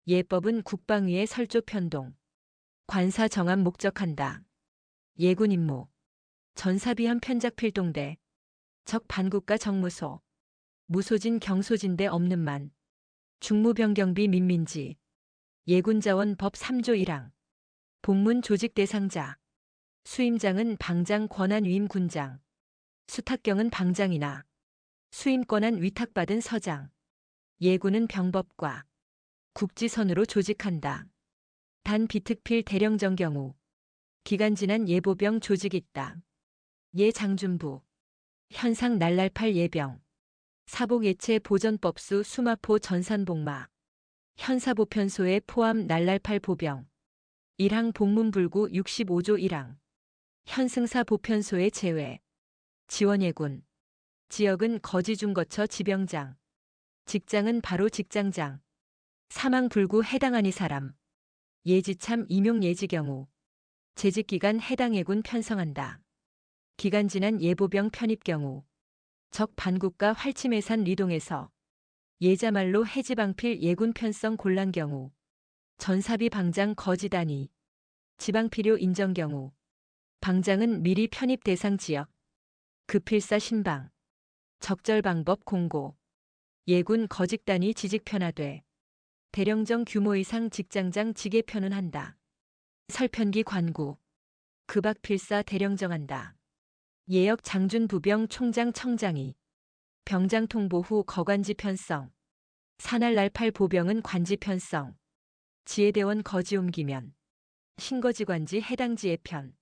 예법은 국방위의 설조 편동. 관사 정함 목적한다. 예군 임무. 전사비현 편작 필동대. 적 반국가 정무소. 무소진 경소진대 없는만. 중무병경비 민민지. 예군자원 법 3조 1항. 복문 조직 대상자. 수임장은 방장 권한 위임 군장. 수탁경은 방장이나 수임 권한 위탁받은 서장. 예군은 병법과 국지선으로 조직한다. 단 비특필 대령정 경우 기간 지난 예보병 조직 있다. 예장준부. 현상 날랄팔 예병. 사복 예체 보전법수 수마포 전산복마. 현사보편소에 포함 날랄팔 보병. 1항 복문불구 65조 1항. 현승사 보편소의 제외. 지원예군. 지역은 거지중 거처 지병장. 직장은 바로 직장장. 사망불구 해당 아니 사람. 예지참 임용 예지 경우. 재직기간 해당 예군 편성한다. 기간 지난 예보병 편입 경우. 적 반국가 활치매산 리동에서 예자말로 해지방필 예군 편성 곤란 경우. 전사비 방장 거지단위. 지방필요 인정 경우. 방장은 미리 편입 대상 지역. 급필사 신방. 적절 방법 공고. 예군 거직단위 지직 편하되. 대령정 규모 이상 직장장 직에 편운한다. 설편기 관구. 급악필사 대령정한다. 예역 장준 부병 총장 청장이. 병장 통보 후 거관지 편성. 사날 날팔 보병은 관지 편성. 지혜대원 거지 옮기면. 신거지관지 해당지의 편.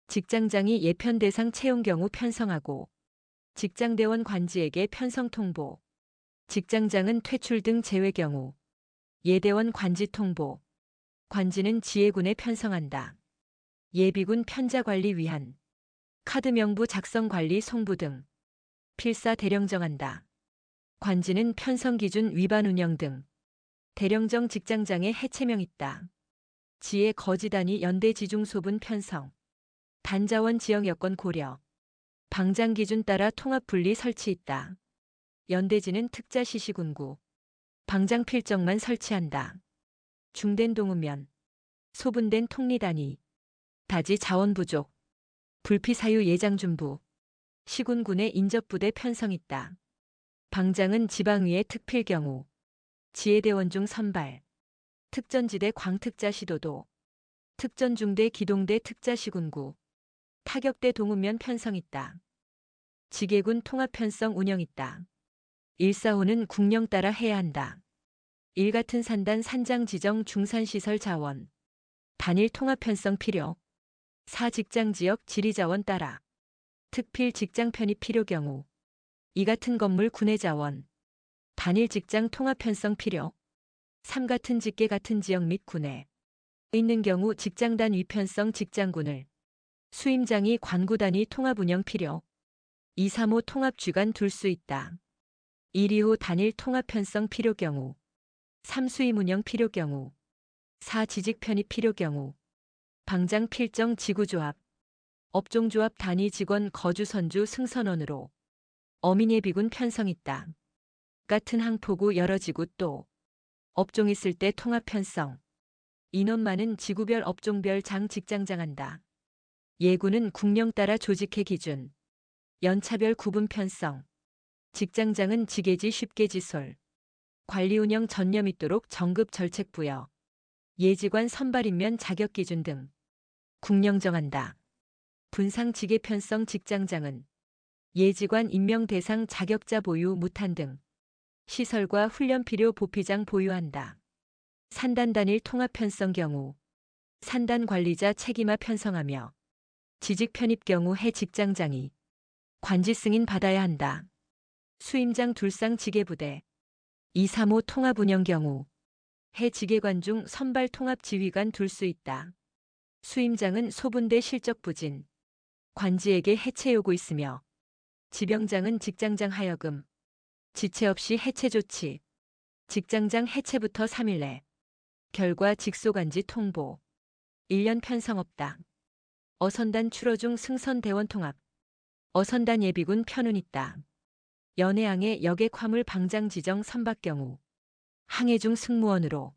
직장장이 예편 대상 채용 경우 편성하고. 직장대원 관지에게 편성 통보. 직장장은 퇴출 등 제외 경우. 예대원 관지 통보. 관지는 지혜군에 편성한다. 예비군 편자관리 위한. 카드 명부 작성 관리 송부 등. 필사 대령정한다. 관지는 편성 기준 위반 운영 등. 대령정 직장장의 해체명 있다. 지혜 거지단위 연대 지중소분 편성. 단자원 지역 여건 고려. 방장 기준 따라 통합 분리 설치 있다. 연대지는 특자 시시군구. 방장 필정만 설치한다. 중된 동우면. 소분된 통리단위. 다지 자원 부족. 불피사유 예장준부. 시군군의 인접부대 편성 있다. 방장은 지방위의 특필 경우. 지혜대원 중 선발. 특전지대 광특자 시도도. 특전중대 기동대 특자 시군구. 타격대 동우면 편성 있다. 지계군 통합 편성 운영 있다. 일사호는 국령 따라 해야 한다. 일같은 산단 산장 지정 중산시설 자원. 단일 통합 편성 필요. 사직장 지역 지리자원 따라. 특필 직장 편입 필요 경우. 이 같은 건물 군의 자원. 단일 직장 통합 편성 필요. 3 같은 직계 같은 지역 및 군에 있는 경우 직장단 위편성 직장군을. 수임장이 관구단위 통합 운영 필요. 2, 3호 통합 주간 둘 수 있다. 1, 2호 단일 통합 편성 필요 경우. 3 수임 운영 필요 경우. 4 지직 편입 필요 경우. 방장 필정 지구조합. 업종조합 단위 직원 거주 선주 승선원으로. 어민예비군 편성 있다. 같은 항포구 여러 지구 또. 업종 있을 때 통합 편성. 인원 많은 지구별 업종별 장 직장장한다. 예군은 국령 따라 조직해 기준. 연차별 구분 편성. 직장장은 지게지 쉽게 지솔. 관리 운영 전념 있도록 정급 절책 부여. 예직관 선발인면 자격 기준 등. 국령 정한다. 분상 지게 편성 직장장은 예직관 임명 대상 자격자 보유 무탄 등. 시설과 훈련 필요 보피장 보유한다. 산단 단일 통합 편성 경우. 산단 관리자 책임화 편성하며. 지직 편입 경우 해 직장장이. 관지 승인 받아야 한다. 수임장 둘상 지게부대. 2, 3호 통합 운영 경우. 해 지게관 중 선발 통합 지휘관 둘 수 있다. 수임장은 소분대 실적 부진. 관지에게 해체 요구 있으며. 지병장은 직장장 하여금. 지체 없이 해체 조치. 직장장 해체부터 3일 내. 결과 직소간지 통보. 1년 편성 없다. 어선단 출어 중 승선 대원 통합. 어선단 예비군 편운 있다. 연해항의 여객 화물 방장 지정 선박 경우. 항해 중 승무원으로.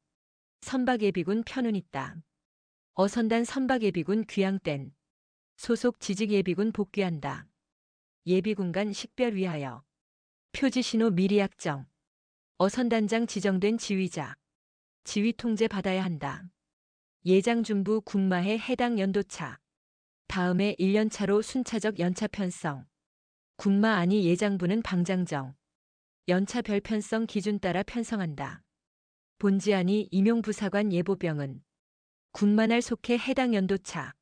선박예비군 편운 있다. 어선단 선박예비군 귀향 땐 소속 지직예비군 복귀한다. 예비군 간 식별 위하여 표지신호 미리 약정. 어선단장 지정된 지휘자. 지휘 통제 받아야 한다. 예장준부 군마해 해당 연도차. 다음에 1년차로 순차적 연차 편성. 군마 아니 예장부는 방장정. 연차 별편성 기준 따라 편성한다. 본지 아니 임용부사관 예보병은 군마날 속해 해당 연도차.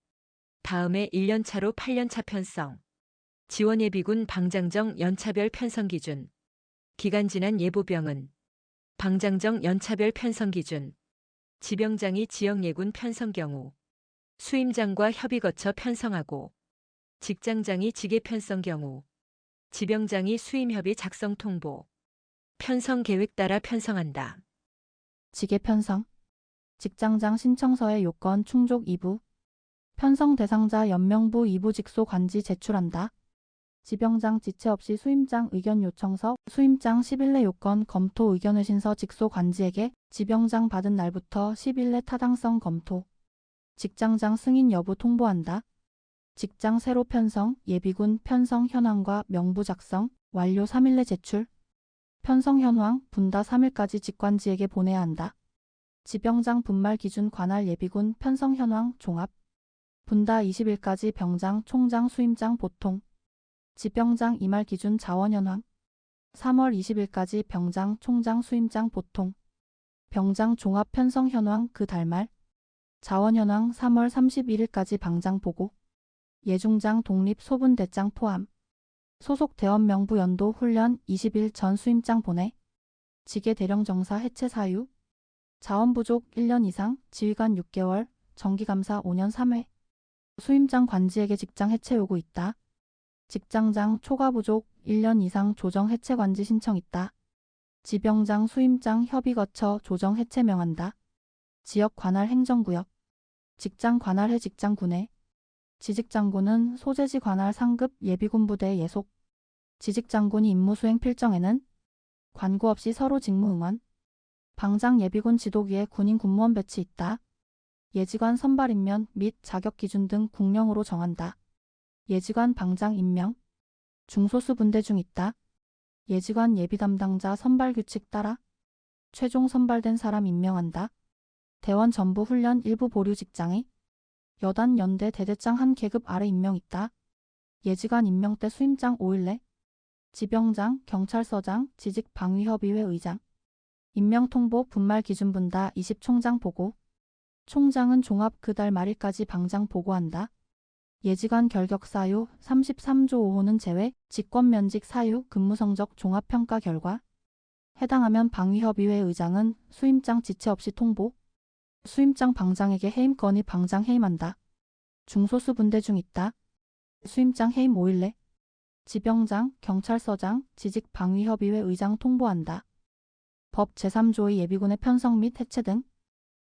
다음에 1년차로 8년차 편성. 지원예비군 방장정 연차별 편성 기준. 기간 지난 예보병은 방장정 연차별 편성 기준. 지병장이 지역예군 편성 경우 수임장과 협의 거쳐 편성하고 직장장이 직계 편성 경우 지병장이 수임협의 작성 통보 편성 계획 따라 편성한다. 직계 편성. 직장장 신청서의 요건 충족 2부. 편성 대상자 연명부 2부 직소 관지 제출한다. 지병장 지체 없이 수임장 의견 요청서, 수임장 10일 내 요건 검토 의견 회신서 직소 관지에게 지병장 받은 날부터 10일 내 타당성 검토. 직장장 승인 여부 통보한다. 직장 새로 편성, 예비군 편성 현황과 명부 작성, 완료 3일 내 제출. 편성 현황, 분다 3일까지 직관지에게 보내야 한다. 지병장 분말 기준 관할 예비군 편성 현황 종합. 분다 20일까지 병장, 총장, 수임장 보통. 지병장 이말 기준 자원 현황. 3월 20일까지 병장, 총장, 수임장 보통. 병장 종합 편성 현황 그 달 말. 자원 현황 3월 31일까지 방장 보고. 예중장 독립 소분 대장 포함. 소속 대원 명부 연도 훈련 20일 전 수임장 보내. 직계 대령정사 해체 사유. 자원 부족 1년 이상, 지휘관 6개월, 정기감사 5년 3회. 수임장 관지에게 직장 해체 요구 있다. 직장장 초과 부족 1년 이상 조정 해체 관지 신청 있다. 지병장 수임장 협의 거쳐 조정 해체 명한다. 지역 관할 행정구역. 직장 관할해 직장군에. 지직장군은 소재지 관할 상급 예비군 부대 예속. 지직장군이 임무 수행 필정에는 관구 없이 서로 직무 응원. 방장 예비군 지도기에 군인 군무원 배치 있다. 예지관 선발 임면 및 자격 기준 등 국령으로 정한다. 예지관 방장 임명. 중소수 분대 중 있다. 예지관 예비 담당자 선발 규칙 따라 최종 선발된 사람 임명한다. 대원 전부 훈련 일부 보류 직장에 여단 연대 대대장 한 계급 아래 임명 있다. 예지관 임명 때 수임장 5일 내. 지병장, 경찰서장, 지직방위협의회 의장. 임명 통보 분말 기준 분다 20총장 보고. 총장은 종합 그 달 말일까지 방장 보고한다. 예지관 결격 사유 33조 5호는 제외, 직권면직 사유 근무성적 종합평가 결과. 해당하면 방위협의회 의장은 수임장 지체 없이 통보. 수임장 방장에게 해임 건의 방장 해임한다. 중소수 분대 중 있다. 수임장 해임 5일 내. 지병장, 경찰서장, 지직방위협의회 의장 통보한다. 법 제3조의 예비군의 편성 및 해체 등.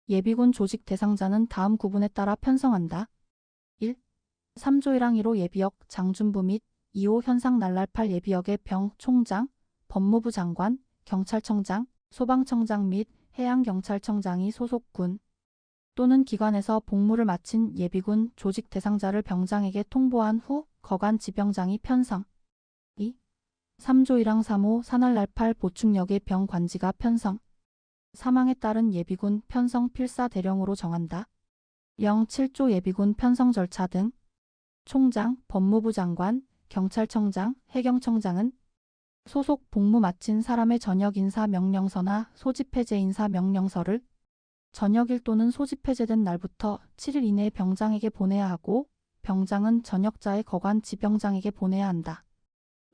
예비군 조직 대상자는 다음 구분에 따라 편성한다. 1. 3조 1항 1호 예비역 장준부 및 2호 현상 날랄8 예비역의 병 총장, 법무부 장관, 경찰청장, 소방청장 및 해양경찰청장이 소속 군 또는 기관에서 복무를 마친 예비군 조직 대상자를 병장에게 통보한 후 거간 지병장이 편성. 2. 3조 1항 3호 산할날8 보충역의 병 관지가 편성. 사망에 따른 예비군 편성 필사 대령으로 정한다. 07조 예비군 편성 절차 등. 총장, 법무부 장관, 경찰청장, 해경청장은 소속 복무 마친 사람의 전역 인사 명령서나 소집 해제 인사 명령서를 전역일 또는 소집 해제된 날부터 7일 이내에 병장에게 보내야 하고 병장은 전역자의 거관 지병장에게 보내야 한다.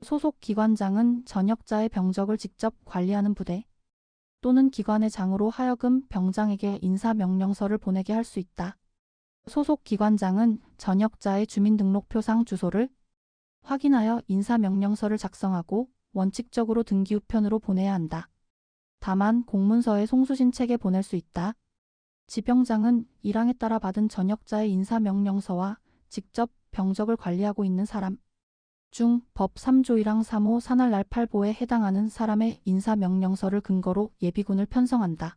소속 기관장은 전역자의 병적을 직접 관리하는 부대 또는 기관의 장으로 하여금 병장에게 인사명령서를 보내게 할 수 있다. 소속 기관장은 전역자의 주민등록표상 주소를 확인하여 인사명령서를 작성하고 원칙적으로 등기 우편으로 보내야 한다. 다만 공문서에 송수신 책에 보낼 수 있다. 지병장은 1항에 따라 받은 전역자의 인사명령서와 직접 병적을 관리하고 있는 사람 중 법 3조 1항 3호 산할날 8보에 해당하는 사람의 인사명령서를 근거로 예비군을 편성한다.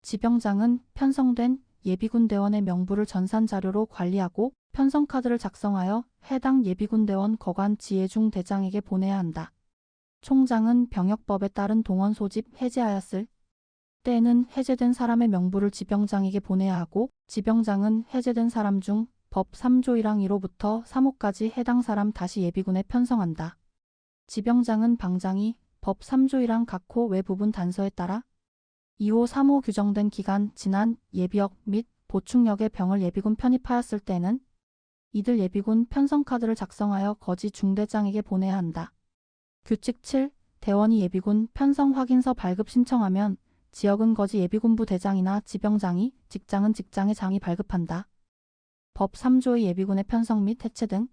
지병장은 편성된 예비군 대원의 명부를 전산 자료로 관리하고 편성카드를 작성하여 해당 예비군 대원 거관 지혜중 대장에게 보내야 한다. 총장은 병역법에 따른 동원 소집 해제하였을 때에는 해제된 사람의 명부를 지병장에게 보내야 하고 지병장은 해제된 사람 중 법 3조 1항 1호부터 3호까지 해당 사람 다시 예비군에 편성한다. 지병장은 방장이 법 3조 1항 각호 외 부분 단서에 따라 2호 3호 규정된 기간 지난 예비역 및 보충역의 병을 예비군 편입하였을 때는 이들 예비군 편성카드를 작성하여 거지 중대장에게 보내야 한다. 규칙 7. 대원이 예비군 편성 확인서 발급 신청하면 지역은 거지 예비군부 대장이나 지병장이, 직장은 직장의 장이 발급한다. 법 3조의 예비군의 편성 및 해체 등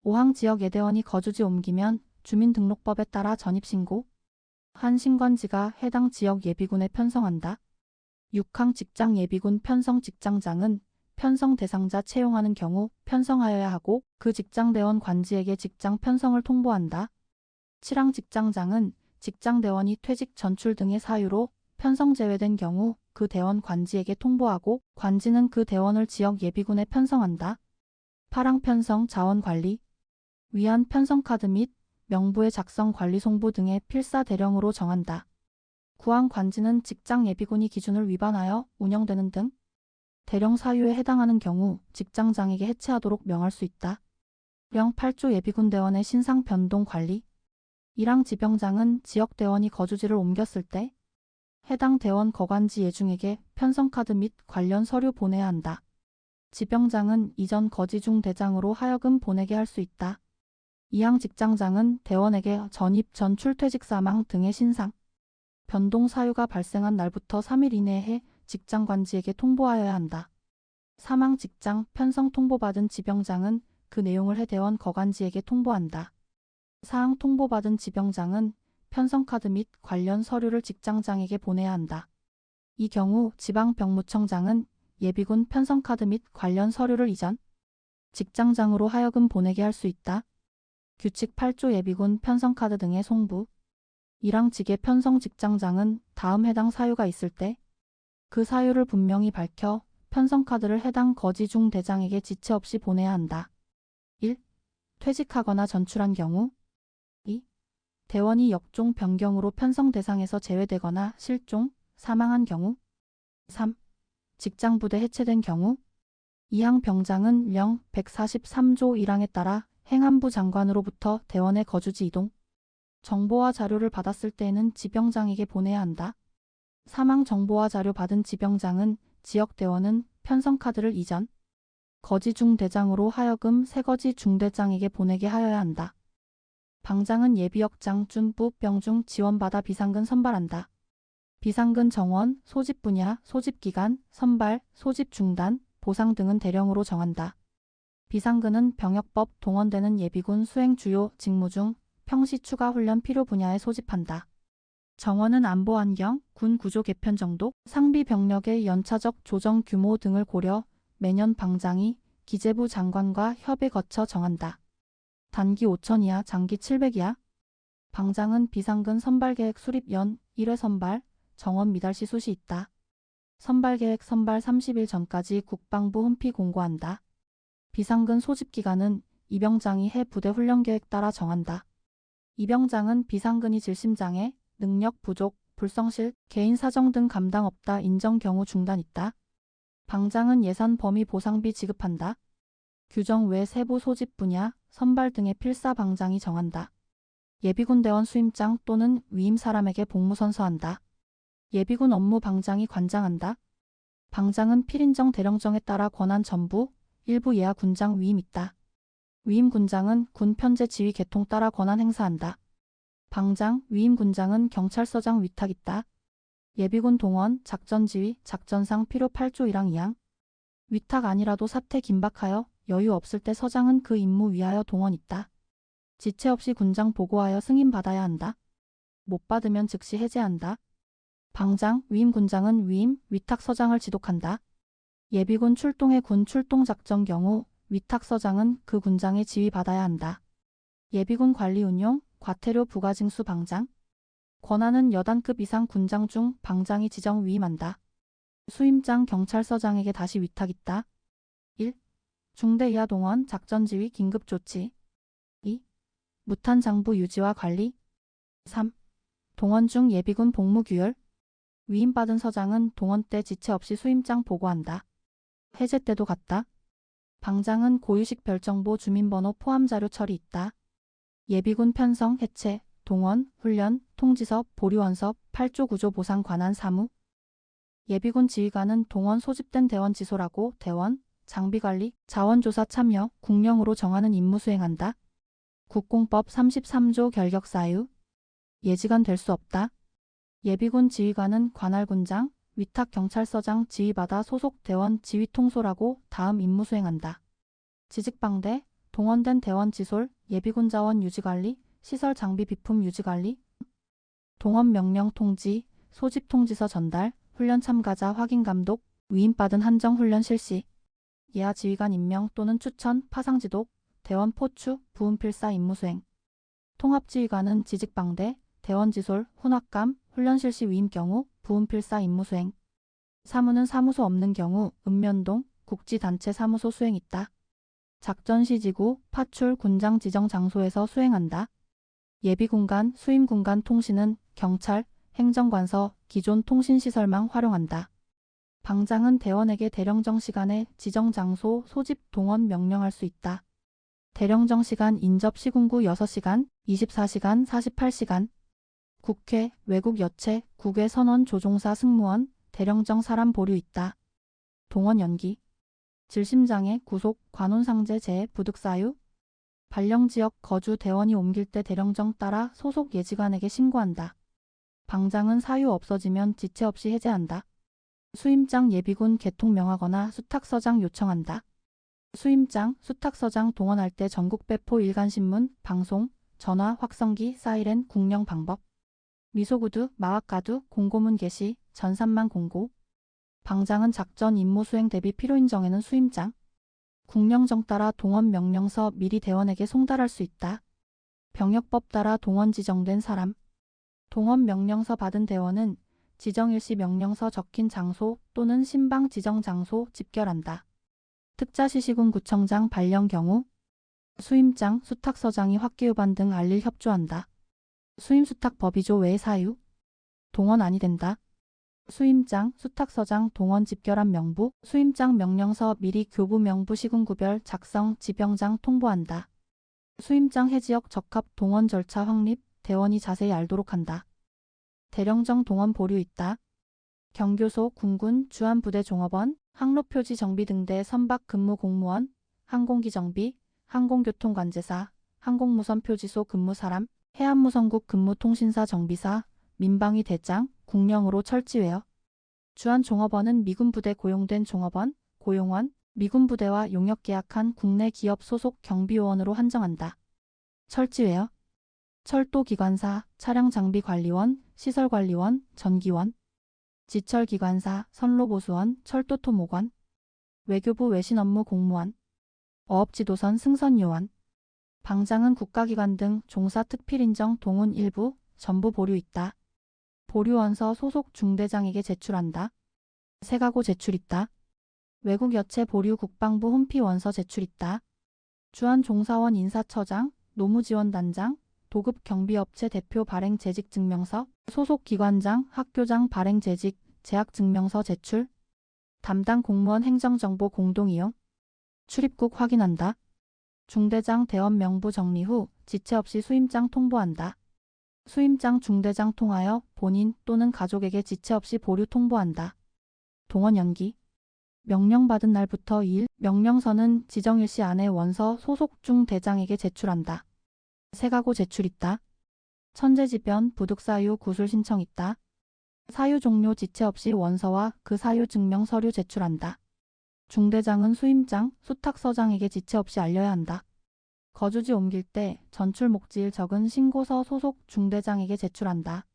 5항 지역 예대원이 거주지 옮기면 주민등록법에 따라 전입신고 한 신관지가 해당 지역 예비군에 편성한다. 6항 직장 예비군 편성 직장장은 편성 대상자 채용하는 경우 편성하여야 하고 그 직장대원 관지에게 직장 편성을 통보한다. 7항 직장장은 직장대원이 퇴직 전출 등의 사유로 편성 제외된 경우 그 대원 관지에게 통보하고 관지는 그 대원을 지역 예비군에 편성한다. 8항 편성 자원관리 위안 편성카드 및 명부의 작성 관리 송부 등의 필사 대령으로 정한다. 9항 관지는 직장 예비군이 기준을 위반하여 운영되는 등 대령 사유에 해당하는 경우 직장장에게 해체하도록 명할 수 있다. 령 8조 예비군 대원의 신상 변동 관리 1항 지병장은 지역 대원이 거주지를 옮겼을 때 해당 대원 거관지 예중에게 편성카드 및 관련 서류 보내야 한다. 지병장은 이전 거지 중 대장으로 하여금 보내게 할 수 있다. 2항 직장장은 대원에게 전입, 전출, 퇴직, 사망 등의 신상, 변동 사유가 발생한 날부터 3일 이내에 직장 관지에게 통보하여야 한다. 3항 직장 편성 통보받은 지병장은 그 내용을 해대원 거관지에게 통보한다. 4항 통보받은 지병장은 편성카드 및 관련 서류를 직장장에게 보내야 한다. 이 경우 지방병무청장은 예비군 편성카드 및 관련 서류를 이전 직장장으로 하여금 보내게 할 수 있다. 규칙 8조 예비군 편성카드 등의 송부 1항 직계 편성 직장장은 다음 해당 사유가 있을 때 그 사유를 분명히 밝혀 편성카드를 해당 거지 중 대장에게 지체 없이 보내야 한다. 1. 퇴직하거나 전출한 경우 2. 대원이 역종 변경으로 편성 대상에서 제외되거나 실종, 사망한 경우 3. 직장부대 해체된 경우 2항 병장은 령 143조 1항에 따라 행안부 장관으로부터 대원의 거주지 이동 정보와 자료를 받았을 때에는 지병장에게 보내야 한다. 3항 정보와 자료 받은 지병장은 지역 대원은 편성카드를 이전 거지 중 대장으로 하여금 새거지 중대장에게 보내게 하여야 한다. 방장은 예비역장 준부 병중 지원받아 비상근 선발한다. 비상근 정원, 소집 분야, 소집 기간, 선발, 소집 중단, 보상 등은 대령으로 정한다. 비상근은 병역법 동원되는 예비군 수행 주요 직무 중 평시 추가 훈련 필요 분야에 소집한다. 정원은 안보 환경, 군 구조 개편 정도, 상비 병력의 연차적 조정 규모 등을 고려 매년 방장이 기재부 장관과 협의 거쳐 정한다. 단기 5천 이하, 장기 700 이하. 방장은 비상근 선발계획 수립 연 1회 선발, 정원 미달 시 수시 있다. 선발계획 선발 30일 전까지 국방부 홈피 공고한다. 비상근 소집 기간은 이병장이 해 부대 훈련계획 따라 정한다. 이병장은 비상근이 질심장애, 능력 부족, 불성실, 개인 사정 등 감당 없다 인정 경우 중단 있다. 방장은 예산 범위 보상비 지급한다. 규정 외 세부 소집 분야, 선발 등의 필사 방장이 정한다. 예비군 대원 수임장 또는 위임 사람에게 복무 선서한다. 예비군 업무 방장이 관장한다. 방장은 필인정 대령정에 따라 권한 전부, 일부 예하 군장 위임 있다. 위임 군장은 군 편제 지휘 계통 따라 권한 행사한다. 방장, 위임 군장은 경찰서장 위탁 있다. 예비군 동원, 작전지휘, 작전상 필요 8조 1항 2항. 위탁 아니라도 사태 긴박하여 여유 없을 때 서장은 그 임무 위하여 동원 있다. 지체 없이 군장 보고하여 승인받아야 한다. 못 받으면 즉시 해제한다. 방장, 위임 군장은 위임, 위탁 서장을 지독한다. 예비군 출동의 군 출동 작전 경우 위탁 서장은 그 군장의 지휘받아야 한다. 예비군 관리 운용, 과태료 부가징수 방장. 권한은 여단급 이상 군장 중 방장이 지정 위임한다. 수임장 경찰서장에게 다시 위탁 있다. 1. 중대 이하 동원 작전지휘 긴급조치. 2. 무탄 장부 유지와 관리. 3. 동원 중 예비군 복무 규율. 위임받은 서장은 동원 때 지체 없이 수임장 보고한다. 해제 때도 같다. 방장은 고유식 별정보 주민번호 포함 자료 처리 있다. 예비군 편성, 해체, 동원, 훈련, 통지서, 보류원서, 8조 9조 보상 관한 사무. 예비군 지휘관은 동원 소집된 대원 지소라고 대원, 장비관리, 자원조사 참여, 국령으로 정하는 임무 수행한다. 국공법 33조 결격사유. 예지관 될 수 없다. 예비군 지휘관은 관할군장, 위탁경찰서장 지휘받아 소속 대원 지휘통솔하고 다음 임무 수행한다. 지직방대, 동원된 대원 지솔, 예비군 자원 유지관리, 시설 장비 비품 유지관리, 동원 명령 통지, 소집 통지서 전달, 훈련 참가자 확인 감독, 위임받은 한정 훈련 실시, 예하 지휘관 임명 또는 추천, 파상 지도, 대원 포추, 부은 필사 임무 수행. 통합지휘관은 지직방대, 대원 지솔, 훈학감, 훈련 실시 위임 경우 부은 필사 임무 수행. 사무는 사무소 없는 경우 읍면동, 국지단체 사무소 수행 있다. 작전시 지구, 파출, 군장 지정 장소에서 수행한다. 예비군간, 수임군간 통신은 경찰, 행정관서, 기존 통신시설망 활용한다. 방장은 대원에게 대령정 시간에 지정 장소, 소집, 동원 명령할 수 있다. 대령정 시간 인접 시군구 6시간, 24시간, 48시간. 국회, 외국 여체, 국외 선원 조종사 승무원, 대령정 사람 보류 있다. 동원 연기. 질심장애, 구속, 관혼상제 재해, 부득사유. 발령지역 거주 대원이 옮길 때 대령정 따라 소속 예지관에게 신고한다. 방장은 사유 없어지면 지체 없이 해제한다. 수임장 예비군 개통 명하거나 수탁서장 요청한다. 수임장, 수탁서장 동원할 때 전국 배포 일간신문, 방송, 전화, 확성기, 사이렌, 국령 방법. 미소구두, 마와가두, 공고문 게시, 전산망 공고. 방장은 작전 임무 수행 대비 필요인 정에는 수임장. 국령정 따라 동원 명령서 미리 대원에게 송달할 수 있다. 병역법 따라 동원 지정된 사람. 동원 명령서 받은 대원은 지정일시 명령서 적힌 장소 또는 신방 지정 장소 집결한다. 특자시시군 구청장 발령 경우 수임장, 수탁서장이 확기후반 등 알릴 협조한다. 수임수탁 법의조 외의 사유. 동원 아니 된다. 수임장, 수탁서장 동원 집결한 명부, 수임장 명령서 미리 교부 명부 시군구별 작성 지병장 통보한다. 수임장 해지역 적합 동원 절차 확립, 대원이 자세히 알도록 한다. 대령정 동원 보류 있다. 경교소, 군군, 주한부대 종업원, 항로표지 정비 등대 선박 근무 공무원, 항공기 정비, 항공교통관제사, 항공무선 표지소 근무 사람, 해안무선국 근무통신사 정비사, 민방위 대장, 국령으로 철지웨어. 주한 종업원은 미군 부대 고용된 종업원, 고용원, 미군 부대와 용역 계약한 국내 기업 소속 경비요원으로 한정한다. 철지웨어. 철도기관사, 차량장비관리원, 시설관리원, 전기원. 지철기관사, 선로보수원, 철도토목원. 외교부 외신업무 공무원. 어업지도선 승선요원. 방장은 국가기관 등 종사 특필인정 동원 일부, 전부 보류 있다. 보류원서 소속 중대장에게 제출한다. 세가고 제출 있다. 외국 여체 보류 국방부 홈피 원서 제출 있다. 주한 종사원 인사처장, 노무지원단장, 도급 경비업체 대표 발행 재직 증명서, 소속 기관장, 학교장 발행 재직, 재학 증명서 제출. 담당 공무원 행정정보 공동이용. 출입국 확인한다. 중대장 대원 명부 정리 후 지체 없이 수임장 통보한다. 수임장 중대장 통하여 본인 또는 가족에게 지체 없이 보류 통보한다. 동원 연기. 명령받은 날부터 2일, 명령서는 지정일시 안에 원서 소속 중대장에게 제출한다. 세가고 제출 있다. 천재지변, 부득사유, 구술 신청 있다. 사유 종료 지체 없이 원서와 그 사유 증명 서류 제출한다. 중대장은 수임장, 수탁서장에게 지체 없이 알려야 한다. 거주지 옮길 때 전출 목지일 적은 신고서 소속 중대장에게 제출한다.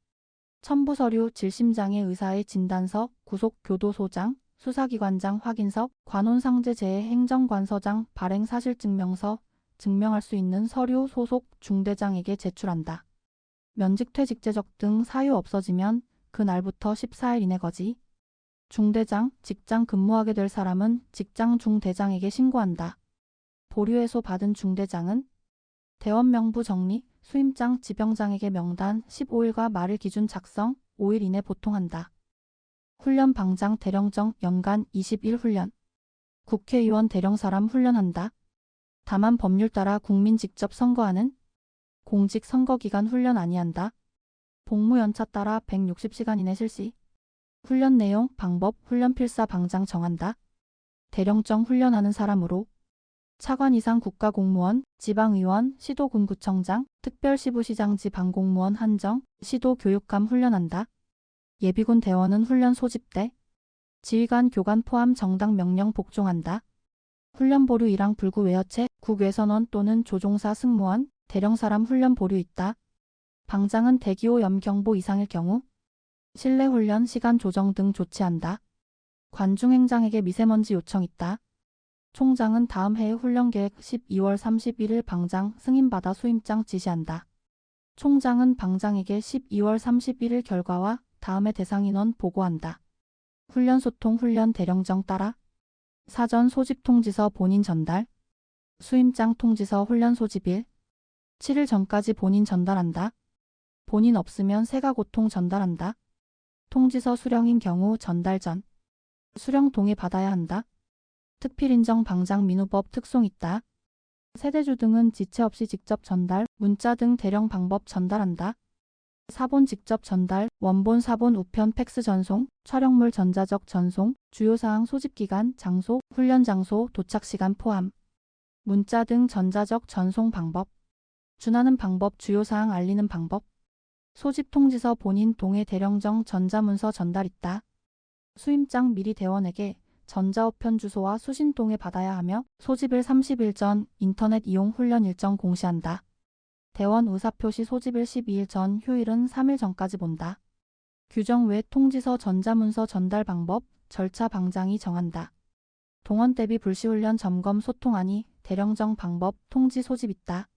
첨부 서류, 질심장애 의사의 진단서, 구속 교도소장, 수사기관장 확인서, 관혼상제 재해 행정관서장 발행 사실증명서, 증명할 수 있는 서류 소속 중대장에게 제출한다. 면직 퇴직 제적 등 사유 없어지면 그 날부터 14일 이내 거지. 중대장, 직장 근무하게 될 사람은 직장 중대장에게 신고한다. 보류해소 받은 중대장은 대원 명부 정리, 수임장, 지병장에게 명단 15일과 말일 기준 작성, 5일 이내 보통한다. 훈련 방장 대령정 연간 20일 훈련. 국회의원 대령사람 훈련한다. 다만 법률 따라 국민 직접 선거하는 공직 선거기간 훈련 아니한다. 복무 연차 따라 160시간 이내 실시. 훈련 내용, 방법, 훈련 필사 방장 정한다. 대령정 훈련하는 사람으로 차관 이상 국가공무원, 지방의원, 시도군구청장, 특별시부시장 지방공무원 한정, 시도교육감 훈련한다. 예비군 대원은 훈련 소집대, 지휘관 교관 포함 정당 명령 복종한다. 훈련 보류 1항 불구 외여체, 국외선원 또는 조종사 승무원, 대령사람 훈련 보류 있다. 방장은 대기호 염경보 이상일 경우 실내 훈련 시간 조정 등 조치한다. 관중행장에게 미세먼지 요청 있다. 총장은 다음 해의 훈련 계획 12월 31일 방장 승인받아 수임장 지시한다. 총장은 방장에게 12월 31일 결과와 다음해 대상 인원 보고한다. 훈련 소통 훈련 대령정 따라 사전 소집 통지서 본인 전달, 수임장 통지서 훈련 소집일 7일 전까지 본인 전달한다. 본인 없으면 세가고통 전달한다. 통지서 수령인 경우 전달 전 수령 동의 받아야 한다. 특필인정 방장 민우법 특송 있다. 세대주 등은 지체 없이 직접 전달, 문자 등 대령 방법 전달한다. 사본 직접 전달, 원본 사본 우편 팩스 전송, 촬영물 전자적 전송, 주요사항 소집기간, 장소, 훈련 장소, 도착시간 포함. 문자 등 전자적 전송 방법. 준하는 방법, 주요사항 알리는 방법. 소집 통지서 본인 동해 대령정 전자문서 전달 있다. 수임장 미리 대원에게 전자우편 주소와 수신 동의 받아야 하며 소집일 30일 전 인터넷 이용 훈련 일정 공시한다. 대원 의사표시 소집일 12일 전 휴일은 3일 전까지 본다. 규정 외 통지서 전자문서 전달 방법, 절차 방장이 정한다. 동원 대비 불시훈련 점검 소통안이 대령정 방법 통지 소집 있다.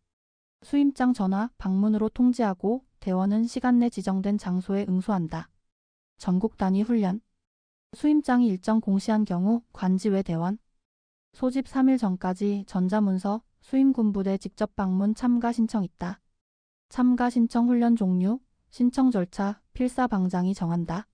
수임장 전화, 방문으로 통지하고 대원은 시간 내 지정된 장소에 응수한다. 전국 단위 훈련. 수임장이 일정 공시한 경우 관지 외 대원. 소집 3일 전까지 전자문서, 수임군부대 직접 방문 참가 신청 있다. 참가 신청 훈련 종류, 신청 절차, 필사 방장이 정한다.